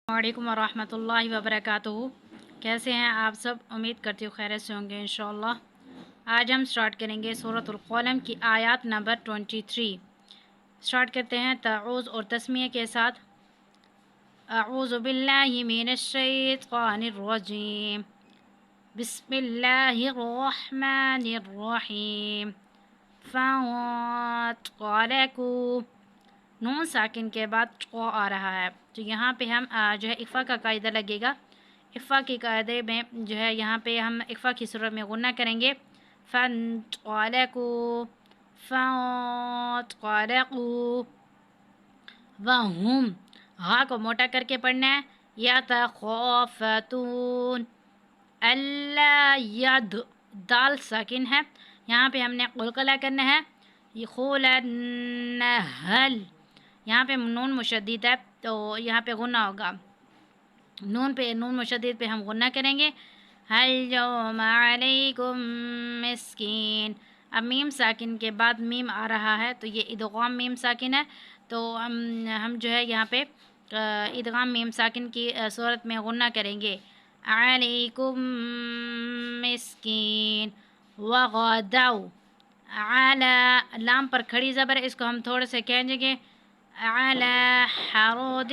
وعلیکم ورحمۃ اللہ وبرکاتہ۔ کیسے ہیں آپ سب؟ امید کرتی ہوں خیریت سے ہوں گے انشاءاللہ۔ آج ہم سٹارٹ کریں گے سورۃ القلم کی آیات نمبر 23۔ سٹارٹ کرتے ہیں تعوذ اور تسمیہ کے ساتھ۔ اعوذ باللہ من الشیطان الرجیم، بسم اللہ الرحمن الرحیم۔ فَانطَلَقُوا، نون ساکن کے بعد قو آ رہا ہے، تو یہاں پہ ہم جو ہے اخفا کا قاعدہ لگے گا۔ اخفا کے قاعدے میں جو ہے یہاں پہ ہم اخفا کی صورت میں غنہ کریں گے۔ فَانطَلَقُوا فَانطَلَقُوا وَهُمْ، ہا کو موٹا کر کے پڑھنا ہے۔ يَتَخَافَتُونَ، اللہ دال ساکن ہے، یہاں پہ ہم نے قلقلہ کرنا ہے۔ يَخُولَنَّهَلْ، یہاں پہ نون مشدد ہے تو یہاں پہ غنہ ہوگا، نون مشدد پہ ہم غنہ کریں گے۔ هَلْ يَوْمَ عَلَيْكُمْ مِسْكِينٌ، اب میم ساکن کے بعد میم آ رہا ہے تو یہ ادغام میم ساکن ہے، تو ہم جو ہے یہاں پہ ادغام میم ساکن کی صورت میں غنہ کریں گے۔ عَلَيْكُمْ مِسْكِينٌ وَغَدَوْا، عَلَى لام پر کھڑی زبر ہے، اس کو ہم تھوڑے سے کھینچیں گے۔ عَلَى حَرُودٍ،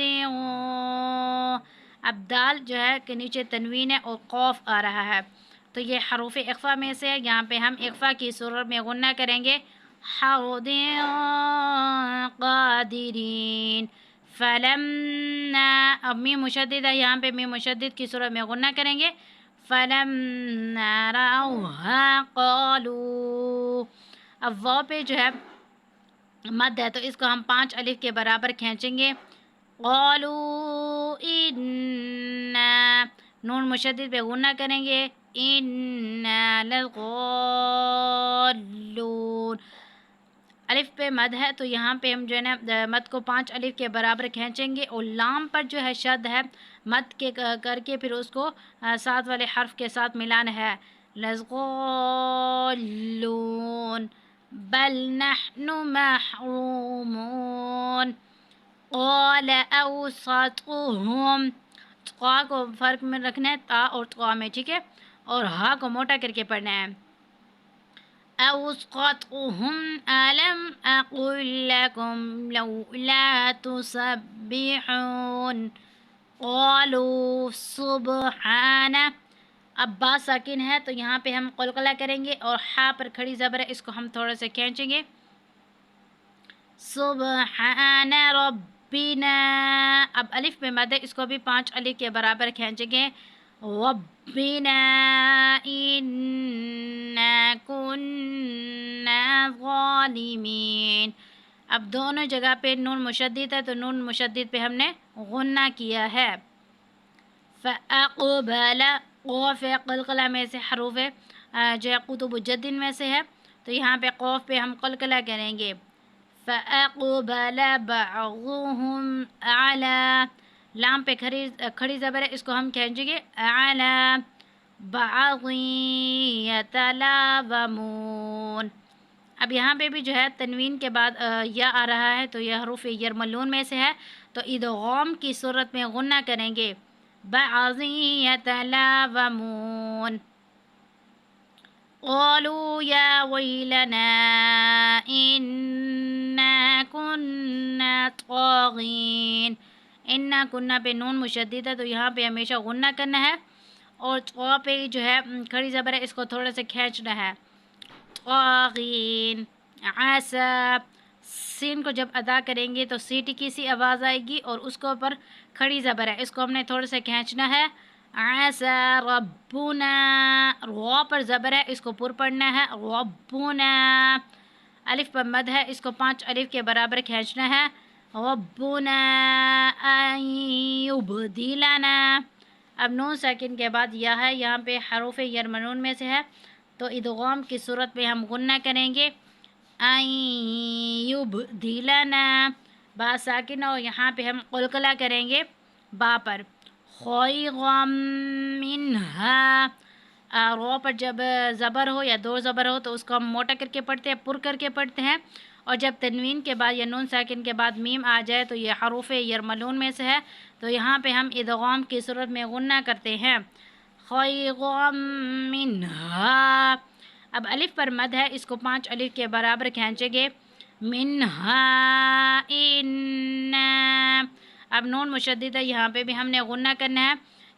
اب دال جو ہے کہ نیچے تنوین ہے اور قوف آ رہا ہے، تو یہ حروف اخفا میں سے ہے، یہاں پہ ہم اخفا کی صورت میں غنہ کریں گے۔ حَرُودٍ قَادِرِينَ فَلَمَّا، اب میم مشدد ہے، یہاں پہ میم مشدد کی صورت میں غنہ کریں گے۔ فَلَمَّا رَأَوْهَا قَالُوا، اب واو پہ جو ہے مد ہے تو اس کو ہم 5 الف کے برابر کھینچیں گے۔ قَالُوا إِنَّا، نون مشدد پہ غنہ کریں گے۔ إِنَّا لَضَالُّونَ، الف پہ مد ہے تو یہاں پہ ہم جو ہے نا مد کو 5 الف کے برابر کھینچیں گے، اور لام پر جو ہے شد ہے، مد کے کر کے پھر اس کو ساتھ والے حرف کے ساتھ ملانا ہے۔ لَضَالُّونَ بَلْ نَحْنُ مَحْرُومُونَ قَالَ أَوْسَطُهُمْ، قا کو فرق میں رکھنا ہے تا اور قا میں، ٹھیک ہے، اور ہا کو موٹا کر کے پڑھنا ہے۔ أَوْسَطُهُمْ أَلَمْ أَقُلْ لَكُمْ لَوْلَا تُسَبِّحُونَ قَالُوا سُبْحَانَهُ، اب با ساکن ہے تو یہاں پہ ہم قلقلہ کریں گے، اور ہا پر کھڑی زبر ہے، اس کو ہم تھوڑا سے کھینچیں گے۔ سبحان ربنا، اب الف پہ مد ہے، اس کو بھی 5 الف کے برابر کھینچیں گے۔ ربنا انا كنا ظالمین، اب دونوں جگہ پہ نون مشدد ہے تو نون مشدد پہ ہم نے غنہ کیا ہے۔ فَأَقْبَلَ، قوف ہے، قلقلہ میں سے حروف ہے جو ہے قطب الجدن میں سے ہے، تو یہاں پہ قوف پہ ہم قلقلہ کریں گے۔ فَأَقْبَلَ بَعْضُهُمْ عَلَى، لام پہ کھڑی زبر ہے، اس کو ہم کھینچیں گے۔ عَلَى بَعْضٍ يَتَلَاوَمُونَ، اب یہاں پہ بھی جو ہے تنوین کے بعد یا آ رہا ہے تو یہ حروف یرملون میں سے ہے، تو ادغام کی صورت میں غنہ کریں گے۔ بَعْضٍ يَتَلَاوَمُونَ قَالُوا يَا وَيْلَنَا إِنَّا كُنَّا طَاغِينَ، اِنَّا كُنَّا پہ نون مشدد ہے تو یہاں پہ ہمیشہ غنہ کرنا ہے، اور طا پہ جو ہے کھڑی زبر ہے، اس کو تھوڑا سے کھینچنا ہے۔ طاغین، عسا، سین کو جب ادا کریں گے تو سیٹی کی سی آواز آئے گی، اور اس کے اوپر کھڑی زبر ہے، اس کو ہم نے تھوڑا سے کھینچنا ہے۔ عسا ربنا، را پر زبر ہے، اس کو پر پڑھنا ہے۔ ربنا، الف پر مد ہے، اس کو 5 الف کے برابر کھینچنا ہے۔ ربنا ان یبدلنا، اب نون ساکن کے بعد یا ہے، یہاں پہ حروف یرمنون میں سے ہے، تو ادغام کی صورت میں ہم غنہ کریں گے۔ ان یبدلنا، با ساکن اور یہاں پہ ہم قلقلہ کریں گے با پر۔ خیرا منہا، رو پر جب زبر ہو یا دو زبر ہو تو اس کو ہم موٹا کر کے پڑھتے ہیں، پر کر کے پڑھتے ہیں، اور جب تنوین کے بعد یا نون ساکن کے بعد میم آ جائے تو یہ حروف یرملون میں سے ہے، تو یہاں پہ ہم ادغام کی صورت میں غنہ کرتے ہیں خیرا منہا. اب الف پر مد ہے، اس کو 5 الف کے برابر کھینچیں گے. منہا انا. اب نون مشددہ یہاں پہ بھی ہم نے غنہ کرنا ہے.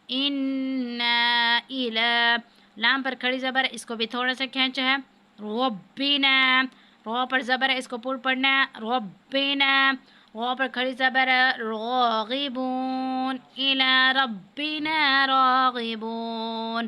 انا الا. لام پر کھڑی زبر ہے، اس کو بھی تھوڑا سا کھینچا ہے. ربنا. رو پر زبر ہے، اس کو پور پڑھنا ہے. ربنا. رو پر کھڑی زبر ہے. راغبون. الى ربنا راغبون.